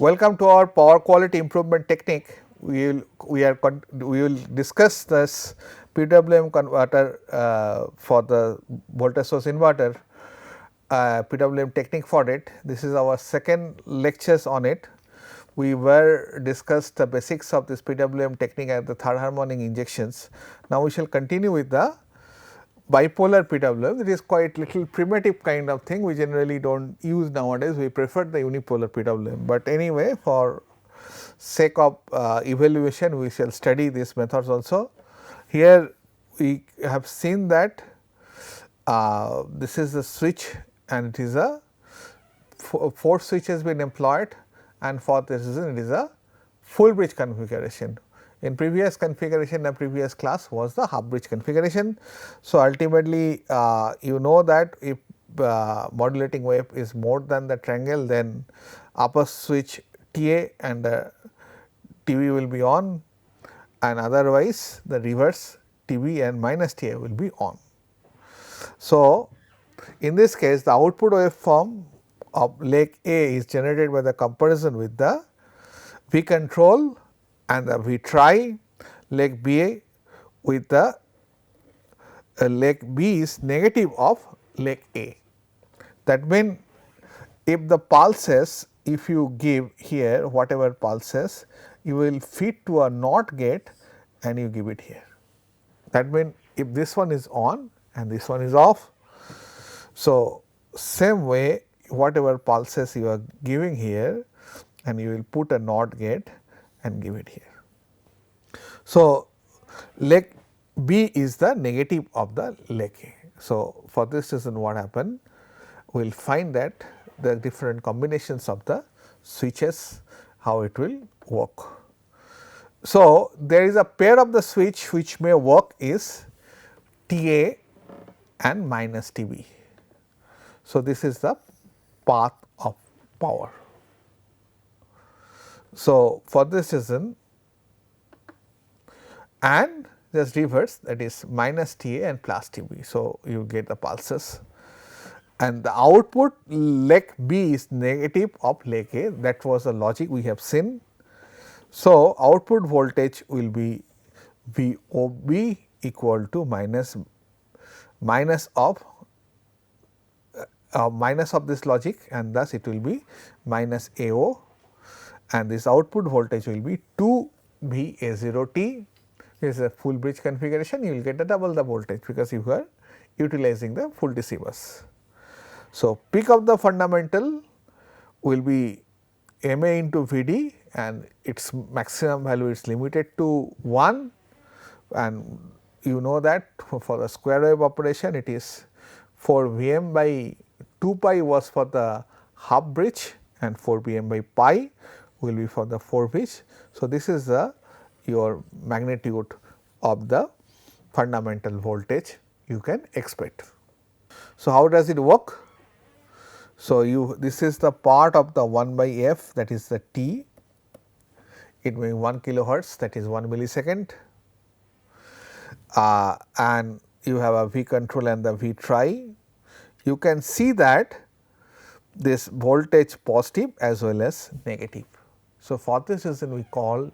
Welcome to our power quality improvement technique. We will discuss this PWM converter for the voltage source inverter, PWM technique for it. This is our second lectures on it. We were discussed the basics of this PWM technique at the third harmonic injections. Now, we shall continue with the bipolar PWM. It is quite little primitive kind of thing, we generally do not use nowadays, we prefer the unipolar PWM, but anyway for sake of evaluation we shall study these methods also. Here we have seen that this is the switch and it is a 4 switch has been employed, and for this reason it is a full bridge configuration. In previous configuration, the previous class was the half bridge configuration. So, ultimately you know that if modulating wave is more than the triangle, then upper switch TA and the TV will be on, and otherwise the reverse TV and minus TA will be on. So, in this case the output waveform of leg A is generated by the comparison with the V control and the V try leg B with the leg B is negative of leg A. That means, if the pulses, if you give here whatever pulses, you will feed to a NOT gate and you give it here. That means, if this one is on and this one is off. So, same way whatever pulses you are giving here and you will put a NOT gate and give it here. So, leg B is the negative of the leg A. So, for this reason what happen, we will find that the different combinations of the switches, how it will work. So, there is a pair of the switch which may work is TA and minus TB. So, this is the path of power. So, for this reason and just reverse, that is minus TA and plus TB. So, you get the pulses and the output leg B is negative of leg A, that was the logic we have seen. So, output voltage will be VOB equal to minus of this logic, and thus it will be minus AO, and this output voltage will be 2 VA0T. This is a full bridge configuration, you will get the double the voltage because you are utilizing the full DC bus. So, peak of the fundamental will be MA into VD and its maximum value is limited to 1, and you know that for the square wave operation it is 4 Vm by 2 pi was for the half bridge and 4 Vm by pi will be for the 4 bridge. So, this is the your magnitude of the fundamental voltage you can expect. So, how does it work? So, this is the part of the 1 by f, that is the T, it may be 1 kilohertz, that is 1 millisecond, and you have a V control and the V try. You can see that this voltage positive as well as negative. So, for this reason we call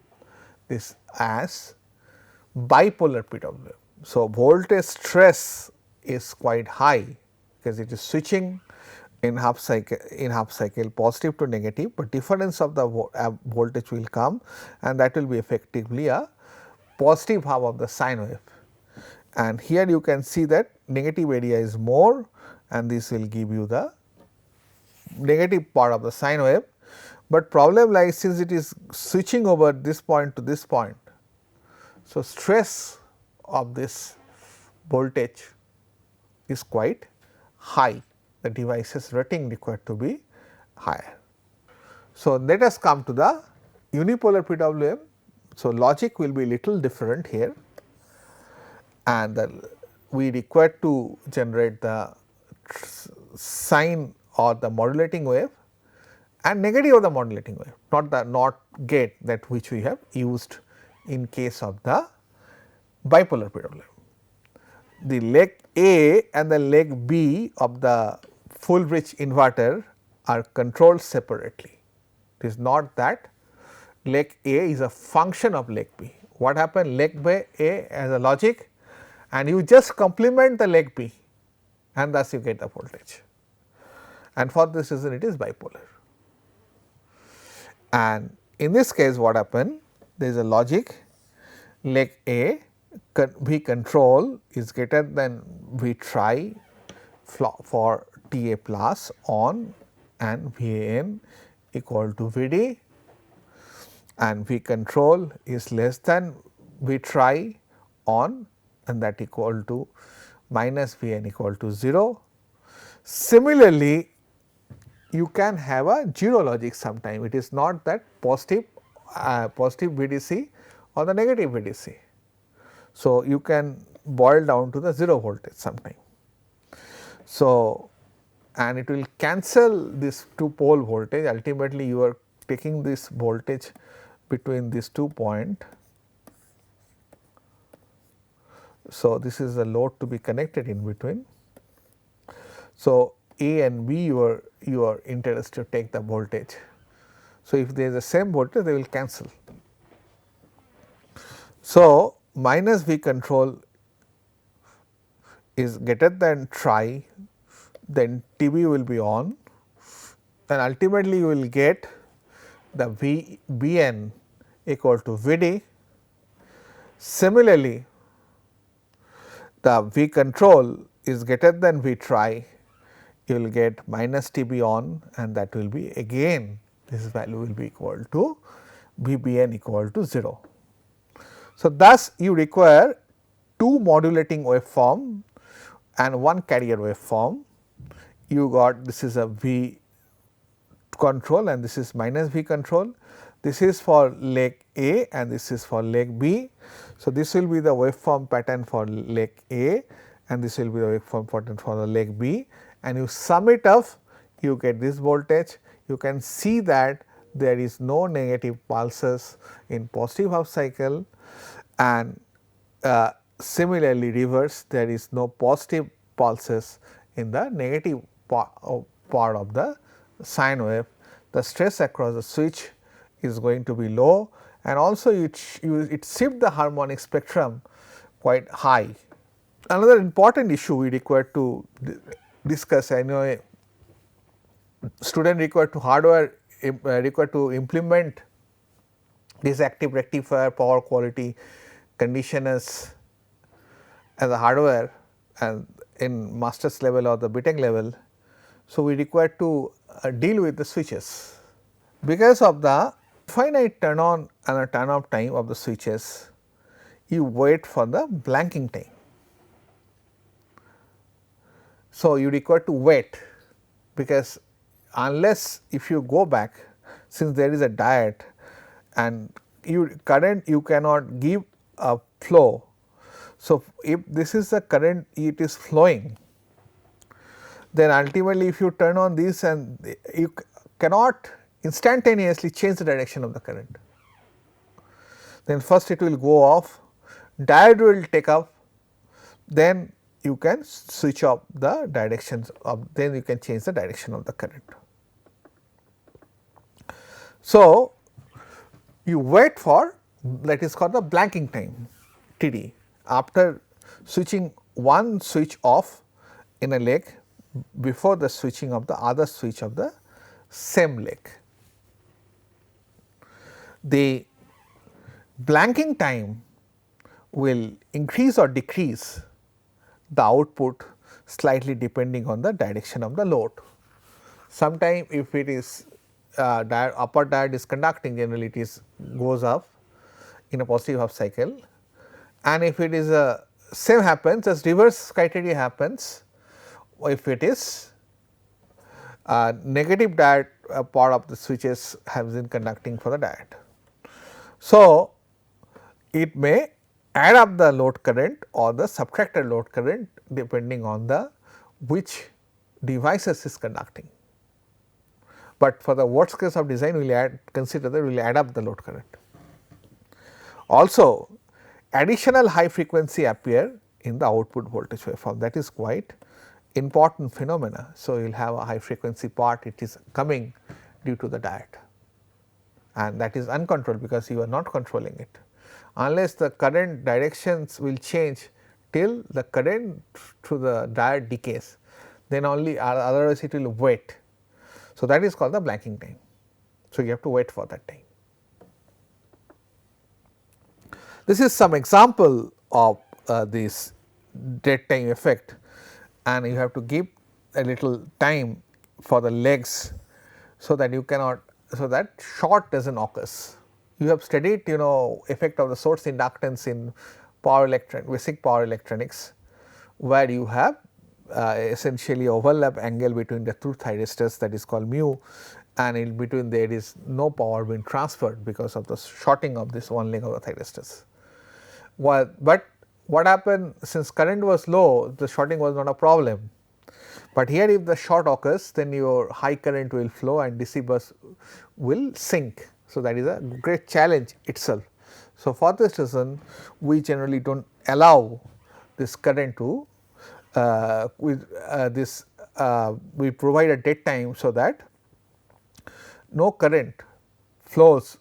this as bipolar PWM. So, voltage stress is quite high because it is switching in half cycle positive to negative, but difference of the voltage will come and that will be effectively a positive half of the sine wave. And here you can see that negative area is more and this will give you the negative part of the sine wave, but problem lies since it is switching over this point to this point. So, stress of this voltage is quite high, the device's rating required to be higher. So, let us come to the unipolar PWM. So, logic will be little different here, and we require to generate the sine or the modulating wave and negative of the modulating wave, not the NOT gate that which we have used in case of the bipolar PWM. The leg A and the leg B of the full bridge inverter are controlled separately. It is not that leg A is a function of leg B. What happened? Leg B A as a logic, and you just complement the leg B, and thus you get the voltage. And for this reason it is bipolar. And in this case what happened? There is a logic, leg A V control is greater than V try for T A plus on and V A n equal to V D, and V control is less than V try on, and that equal to minus V n equal to 0. Similarly, you can have a 0 logic sometime. It is not that positive VDC or the negative VDC. So, you can boil down to the 0 voltage sometime. So, and it will cancel this 2 pole voltage. Ultimately, you are taking this voltage between these 2 points. So, this is the load to be connected in between. So, A and B you are interested to take the voltage. So, if there is the same voltage they will cancel. So, minus V control is greater than try, then TB will be on, and ultimately you will get the VBN equal to VD. Similarly, the V control is greater than V try, you will get minus TB on, and that will be again this value will be equal to VBN equal to 0. So, thus you require 2 modulating waveform and 1 carrier waveform. You got this is a V control and this is minus V control. This is for leg A and this is for leg B. So, this will be the waveform pattern for leg A and this will be the waveform pattern for the leg B, and you sum it up, you get this voltage. You can see that there is no negative pulses in positive half cycle, and similarly reverse, there is no positive pulses in the negative part of the sine wave. The stress across the switch is going to be low, and also it shift the harmonic spectrum quite high. Another important issue we require to discuss, I know a student required to implement this active rectifier, power quality conditioners as a hardware and in master's level or the BTech level. So, we require to deal with the switches. Because of the finite turn on and a turn off time of the switches, you wait for the blanking time. So, you require to wait, because unless if you go back, since there is a diode and current you cannot give a flow. So, if this is the current it is flowing, then ultimately if you turn on this and you cannot instantaneously change the direction of the current, then first it will go off, diode will take up, then you can switch off the directions of, then you can change the direction of the current. So, you wait for, that is called the blanking time TD, after switching one switch off in a leg before the switching of the other switch of the same leg. The blanking time will increase or decrease the output slightly depending on the direction of the load. Sometime if it is upper diode is conducting, generally it is goes up in a positive half cycle, and if it is a same happens as reverse criteria happens if it is negative diode part of the switches has been conducting for the diode. So, it may add up the load current or the subtracted load current depending on the which devices is conducting. But for the worst case of design we will consider that we will add up the load current. Also, additional high frequency appear in the output voltage waveform, that is quite important phenomena. So, you will have a high frequency part, it is coming due to the diode. and that is uncontrolled because you are not controlling it. Unless the current directions will change till the current through the diode decays, then only, otherwise it will wait. So, that is called the blanking time. So, you have to wait for that time. This is some example of this dead time effect, and you have to give a little time for the legs, so that you cannot, so that short does not occurs. You have studied effect of the source inductance in basic power electronics, where you have essentially overlap angle between the two thyristors, that is called mu, and in between there is no power being transferred because of the shorting of this one leg of the thyristors. But what happened, since current was low, the shorting was not a problem, but here if the short occurs, then your high current will flow and DC bus will sink. So, that is a great challenge itself. So, for this reason we generally do not allow this current to we provide a dead time, so that no current flows,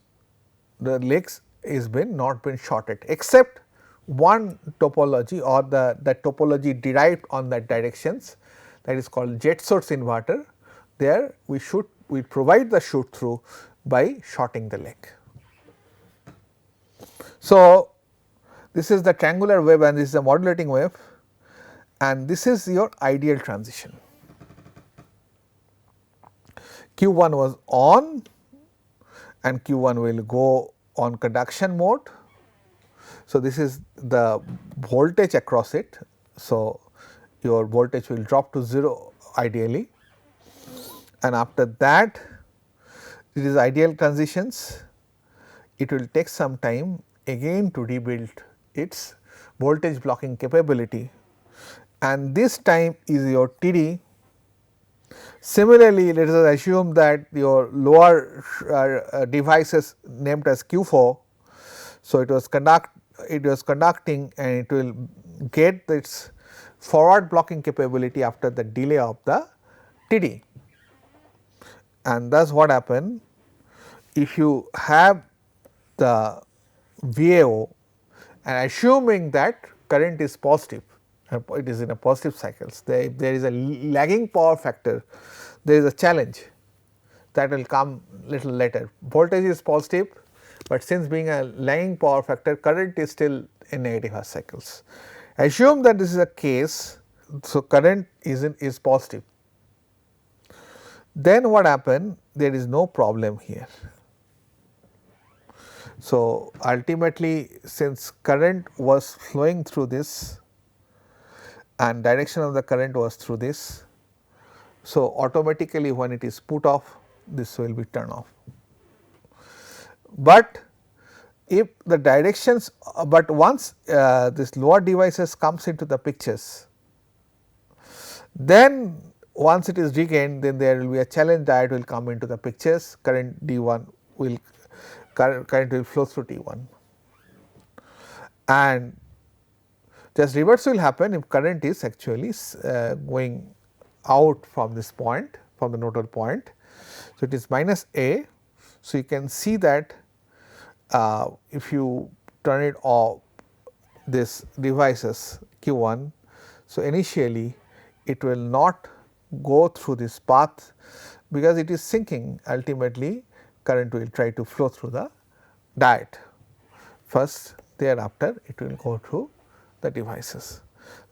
the legs is not been shorted, except one topology or the topology derived on that directions, that is called jet source inverter. There we provide the shoot through by shorting the leg. So, this is the triangular wave and this is the modulating wave, and this is your ideal transition. Q1 was on and Q1 will go on conduction mode. So, this is the voltage across it. So, your voltage will drop to 0 ideally, and after that it is ideal transitions. It will take some time again to rebuild its voltage blocking capability, and this time is your TD. Similarly, let us assume that your lower devices named as Q4. So, it was conducting and it will get its forward blocking capability after the delay of the TD, and thus what happen, if you have the VAO and assuming that current is positive, it is in a positive cycles, if there is a lagging power factor, there is a challenge that will come little later. Voltage is positive, but since being a lagging power factor, current is still in negative half cycles. Assume that this is a case, so current is positive. Then what happen? There is no problem here. So, ultimately, since current was flowing through this and direction of the current was through this, so automatically when it is put off, this will be turned off. But if the directions, but once this lower devices comes into the pictures, then once it is regained, then there will be a challenge diode will come into the pictures, current D1 will current will flow through T1, and just reverse will happen if current is actually going out from this point, from the nodal point. So, it is minus A. So, you can see that if you turn it off this devices Q1, so initially it will not go through this path because it is sinking, ultimately current will try to flow through the diode first, thereafter it will go through the devices.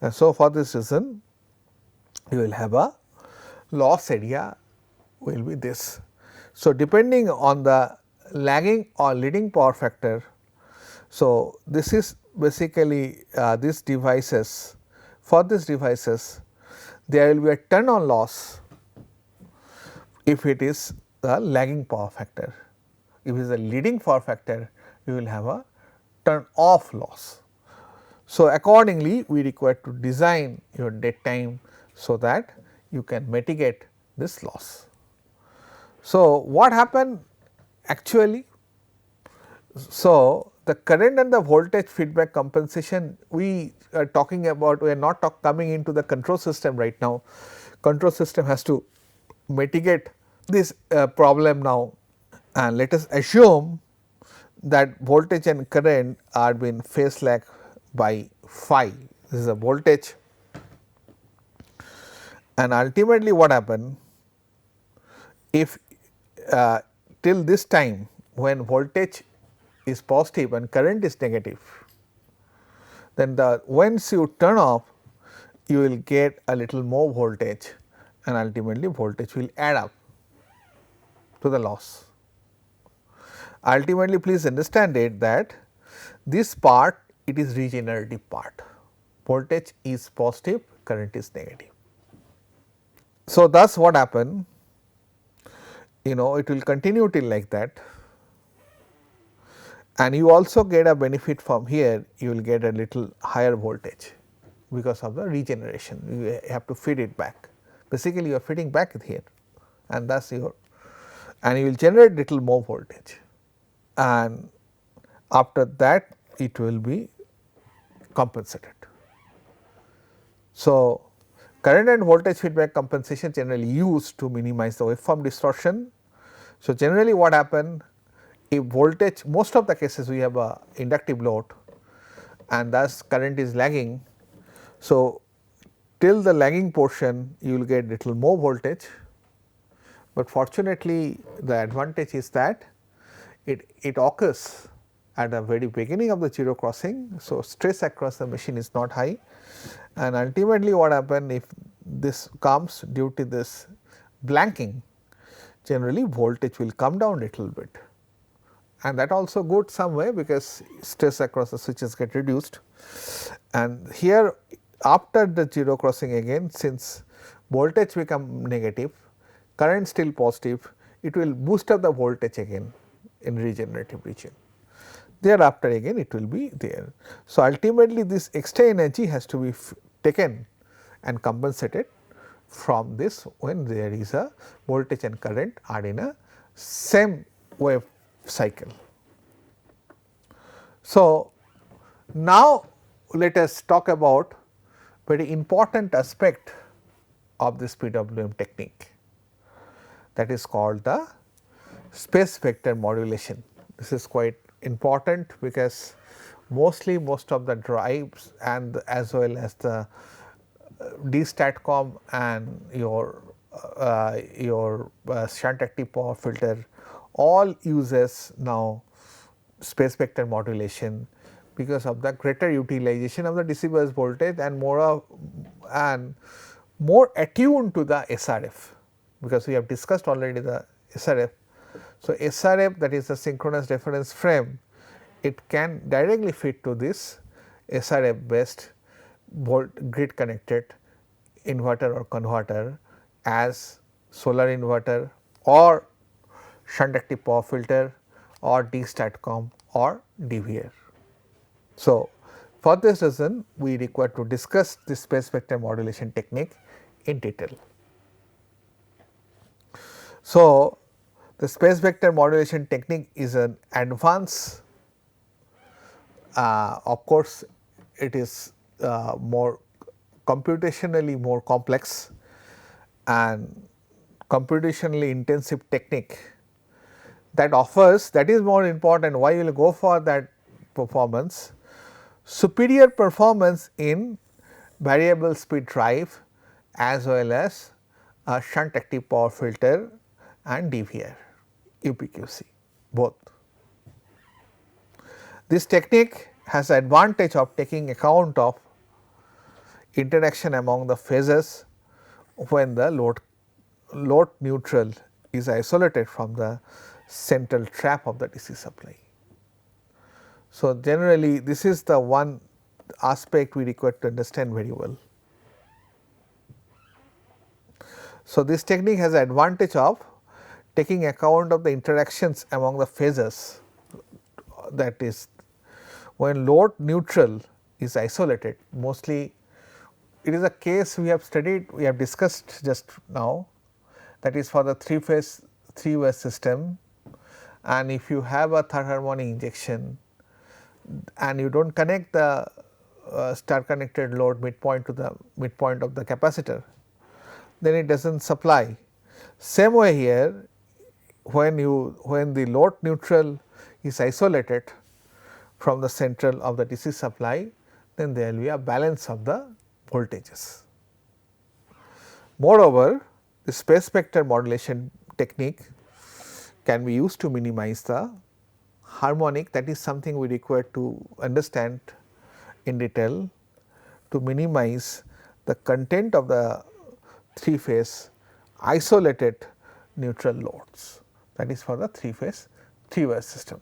And so, for this reason you will have a loss area will be this. So, depending on the lagging or leading power factor, so this is basically these devices, for these devices there will be a turn on loss if it is the lagging power factor. If it is a leading power factor, you will have a turn off loss. So, accordingly we require to design your dead time so that you can mitigate this loss. So, what happened actually? So, the current and the voltage feedback compensation we are talking about, we are not coming into the control system right now. Control system has to mitigate this problem now, and let us assume that voltage and current are being phase lag by phi. This is a voltage, and ultimately what happen if till this time when voltage is positive and current is negative, then once you turn off you will get a little more voltage and ultimately voltage will add up to the loss. Ultimately please understand it that this part it is regenerative part, voltage is positive, current is negative. So, thus what happen, it will continue till like that, and you also get a benefit from here, you will get a little higher voltage because of the regeneration, you have to feed it back. Basically you are feeding back here, and thus you will generate little more voltage, and after that it will be compensated. So, current and voltage feedback compensation generally used to minimize the waveform distortion. So, generally what happen, if voltage, most of the cases we have a inductive load and thus current is lagging. So, till the lagging portion you will get little more voltage, but fortunately the advantage is that it occurs at the very beginning of the zero crossing. So, stress across the machine is not high, and ultimately what happen if this comes due to this blanking, generally voltage will come down little bit, and that also good some way because stress across the switches get reduced. And here after the zero crossing again, since voltage become negative, current still positive, it will boost up the voltage again in regenerative region. Thereafter again it will be there. So, ultimately this extra energy has to be taken and compensated from this when there is a voltage and current are in a same wave cycle. So, now let us talk about very important aspect of this PWM technique, that is called the space vector modulation. This is quite important because most of the drives and as well as the D-STATCOM and your shunt active power filter all uses now space vector modulation because of the greater utilization of the DC bias voltage and more attuned to the SRF, because we have discussed already the SRF. So, SRF, that is the synchronous reference frame, it can directly fit to this SRF based grid connected inverter or converter as solar inverter or shunt active power filter or D-STATCOM or DVR. So, for this reason we require to discuss this space vector modulation technique in detail. So, the space vector modulation technique is an advance, of course, it is more computationally more complex and computationally intensive technique that offers, that is more important, why you will go for that performance, superior performance in variable speed drive as well as a shunt active power filter and DVR, UPQC both. This technique has the advantage of taking account of interaction among the phases when the load neutral is isolated from the central trap of the DC supply. So, generally this is the one aspect we require to understand very well. So, this technique has the advantage of taking account of the interactions among the phases, that is when load neutral is isolated, mostly it is a case we have studied, we have discussed just now, that is for the 3-way system, and if you have a third harmonic injection and you do not connect the star connected load midpoint to the midpoint of the capacitor, then it does not supply. Same way here, when the load neutral is isolated from the central of the DC supply, then there will be a balance of the voltages. Moreover, the space vector modulation technique can be used to minimize the harmonic, that is something we require to understand in detail to minimize the content of the 3-phase isolated neutral loads, that is for the 3-phase 3-wire system.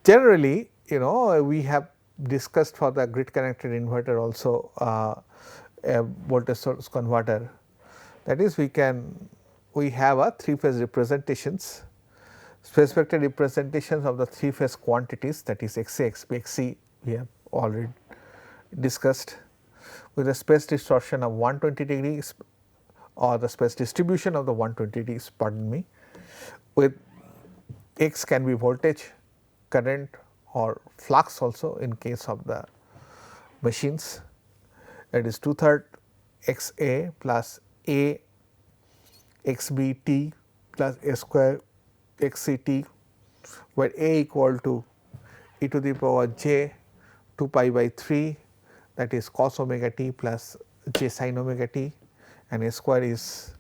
Generally, we have discussed for the grid connected inverter also a voltage source converter, that is we have a 3-phase representations, space vector representations of the 3-phase quantities, that is Xa, Xb, Xc we have already discussed, with a space distortion of 120 degrees or the space distribution of the 120 degrees, pardon me, with X can be voltage, current or flux also in case of the machines, that is 2/3 X A plus A X B T plus A square X C T, where A equal to e to the power j 2 pi by 3, that is cos omega t plus j sin omega t, and A square is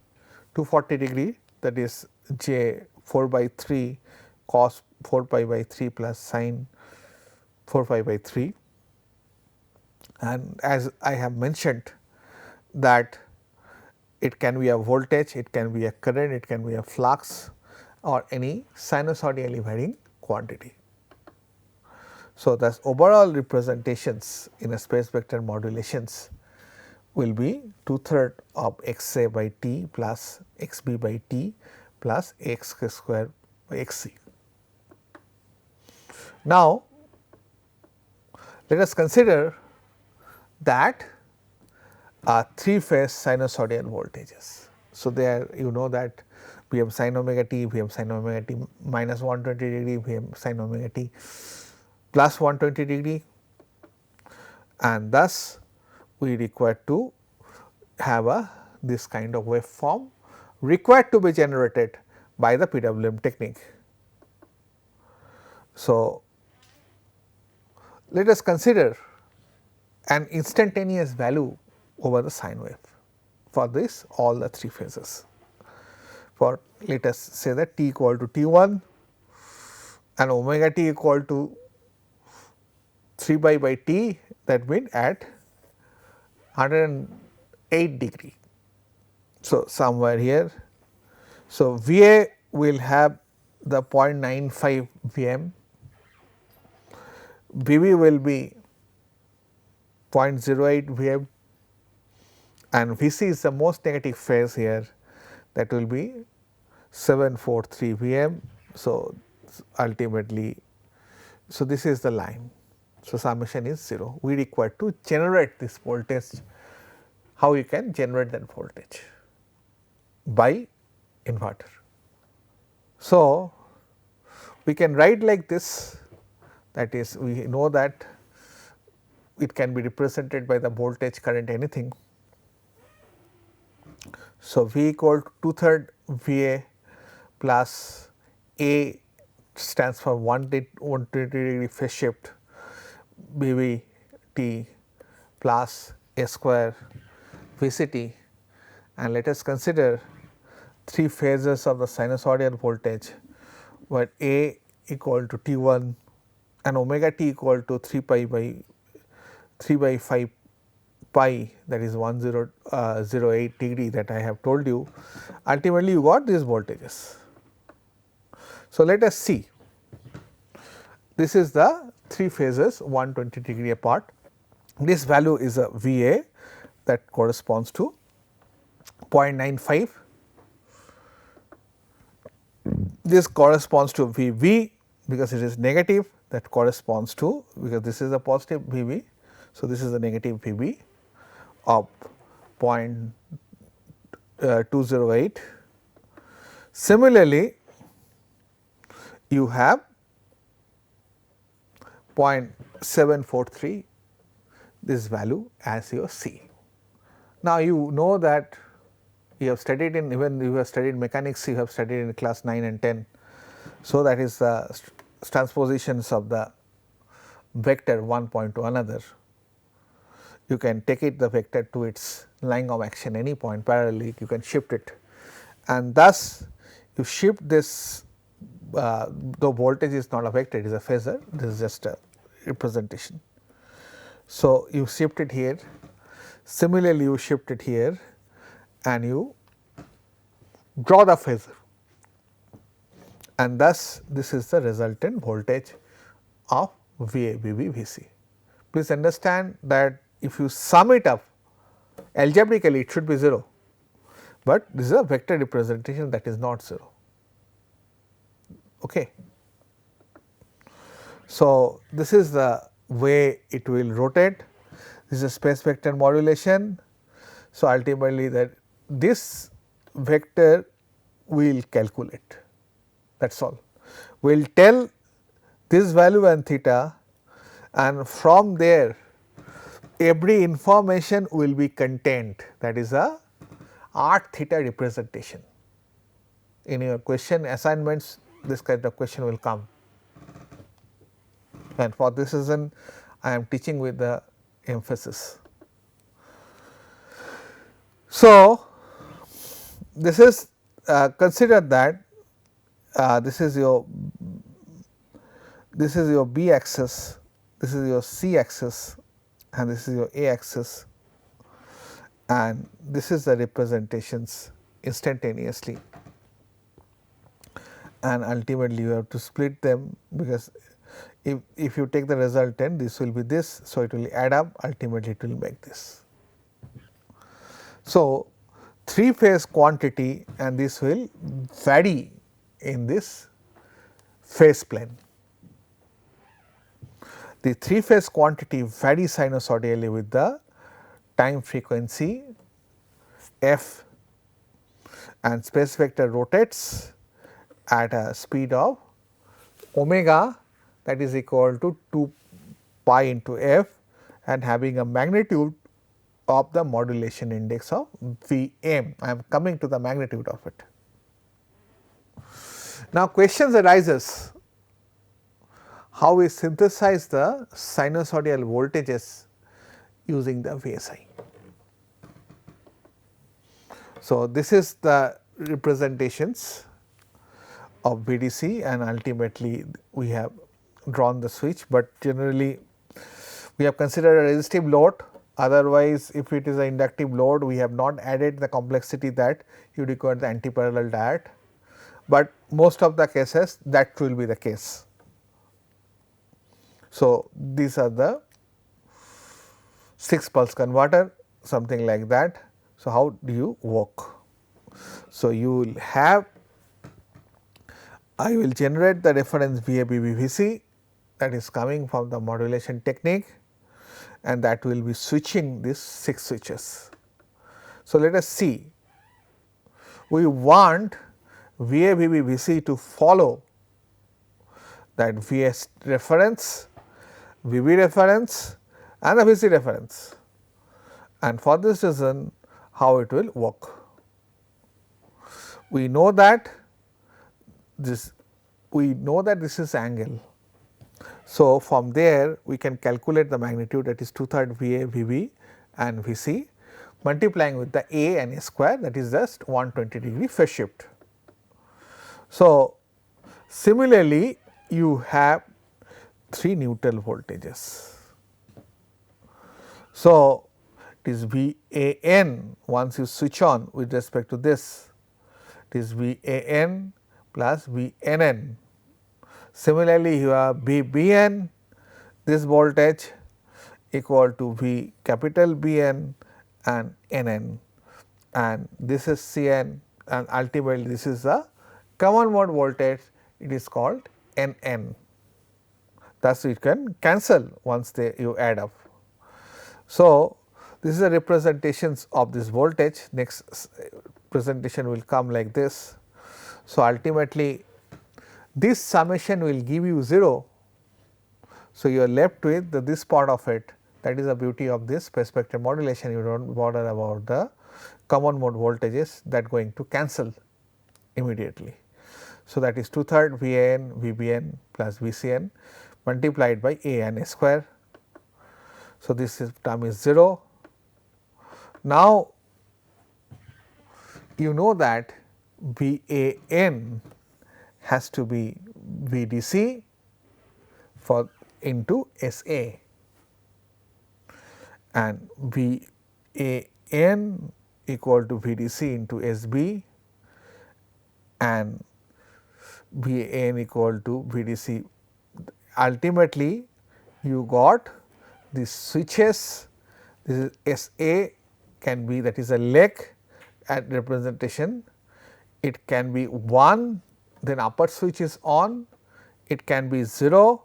240 degree, that is j 4 by 3 cos 4 pi by 3 plus sin 4 pi by 3. And as I have mentioned that it can be a voltage, it can be a current, it can be a flux or any sinusoidally varying quantity. So, thus overall representations in a space vector modulations will be 2/3 of x a by t plus x b by t plus x square by x c. Now, let us consider that 3-phase sinusoidal voltages. So, there you know that Vm sin omega t, Vm sin omega t minus 120 degree, Vm sin omega t plus 120 degree, and thus we require to have this kind of waveform required to be generated by the PWM technique. So, let us consider an instantaneous value over the sine wave for this all the 3 phases. For let us say that t equal to T1 and omega t equal to 3 pi by t, that means at 108 degree. So, somewhere here. So, Va will have the 0.95 Vm, Vb will be 0.08 Vm, and Vc is the most negative phase here, that will be 743 Vm. So, ultimately, so this is the line. So, summation is 0. We require to generate this voltage. How you can generate that voltage? By inverter. So, we can write like this, that is we know that it can be represented by the voltage, current, anything. So, V equal to 2/3 Va plus A stands for 120 degree phase shift Bv t plus A square Vct, and let us consider 3 phases of the sinusoidal voltage, where A equal to T1 and omega t equal to 3 by 5 pi, that is 1008 degree that I have told you. Ultimately, you got these voltages. So, let us see, this is the 3 phases 120 degree apart. This value is a Va that corresponds to 0.95, this corresponds to Vb because it is negative, that corresponds to, because this is a positive Vb. So, this is a negative Vb of 0.208. Similarly, you have 0.743, this value as your C. Now, you know that you have studied in, even you have studied mechanics, you have studied in class 9 and 10. So, that is the transpositions of the vector one point to another. You can take it the vector to its line of action any point parallelly, you can shift it, and thus you shift this, the voltage is not a vector, it is a phasor, this is just a representation. So, you shift it here, similarly you shift it here and you draw the phasor, and thus this is the resultant voltage of VA, VB, VC. Please understand that if you sum it up algebraically it should be 0, but this is a vector representation that is not 0. Okay. So, this is the way it will rotate, this is a space vector modulation. So, ultimately that this vector we will calculate, that is all. We will tell this value and theta, and from there every information will be contained, that is a arc theta representation. In your question assignments this kind of question will come, and for this reason I am teaching with the emphasis. So, this is consider that this is your B axis, this is your C axis, and this is your A axis, and this is the representations instantaneously, and ultimately you have to split them, because if you take the resultant this will be this. So, it will add up, ultimately it will make this. So, 3 phase quantity and this will vary in this phase plane. The 3 phase quantity varies sinusoidally with the time frequency f, and space vector rotates at a speed of omega, that is equal to 2 pi into f, and having a magnitude of the modulation index of Vm. I am coming to the magnitude of it. Now, questions arises how we synthesize the sinusoidal voltages using the VSI. So, this is the representations of VDC, and ultimately we have drawn the switch, but generally we have considered a resistive load. Otherwise, if it is an inductive load, we have not added the complexity that you require the anti-parallel diode, but most of the cases that will be the case. So, these are the 6 pulse converter, something like that. So, how do you work? So, you will have, I will generate the reference VABB VC, that is coming from the modulation technique, and that will be switching these 6 switches. So, let us see, we want VABB VC to follow that VS reference, VB reference and the VC reference, and for this reason how it will work. We know that this is angle. So, from there we can calculate the magnitude, that is 2/3 VA, VB and VC, multiplying with the A and A square, that is just 120 degree phase shift. So, similarly you have 3 neutral voltages. So, it is VAN once you switch on with respect to this, it is VAN plus VNN. Similarly, you have VBN, this voltage equal to V capital BN and NN, and this is Cn, and ultimately this is the common mode voltage, it is called NN. Thus, you can cancel once you add up. So, this is the representations of this voltage. Next presentation will come like this. So, ultimately this summation will give you 0. So, you are left with this part of it, that is the beauty of this space vector modulation, you do not bother about the common mode voltages that going to cancel immediately. So, that is 2/3 VAN VBN plus VCN multiplied by AN square. So, this term is 0. Now, you know that VAN has to be VDC for into SA, and VAN equal to VDC into SB, and VAN equal to VDC. Ultimately, you got these switches. This is SA can be, that is a leg at representation. It can be 1, then upper switch is on. It can be 0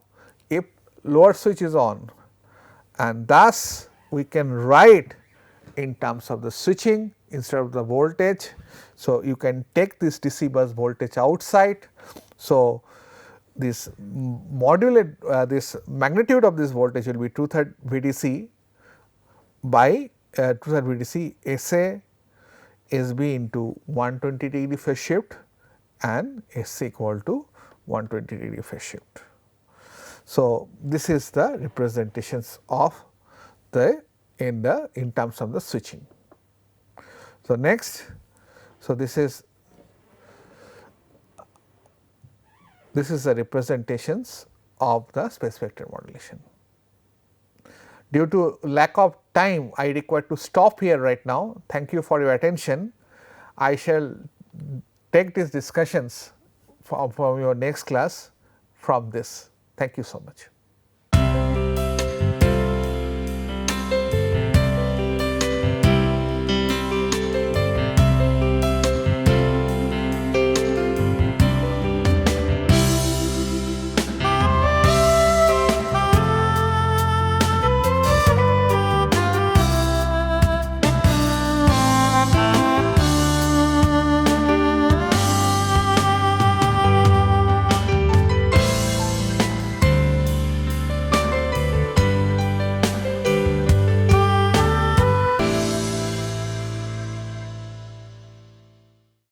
if lower switch is on, and thus we can write in terms of the switching instead of the voltage. So, you can take this DC bus voltage outside. So, this modulate this magnitude of this voltage will be 2/3 VDC by 2/3 VDC SA SB into 120 degree phase shift and SC equal to 120 degree phase shift. So, this is the representations of the in terms of the switching. So, next, so this is the representations of the space vector modulation. Due to lack of time, I require to stop here right now. Thank you for your attention. I shall take these discussions from your next class from this. Thank you so much.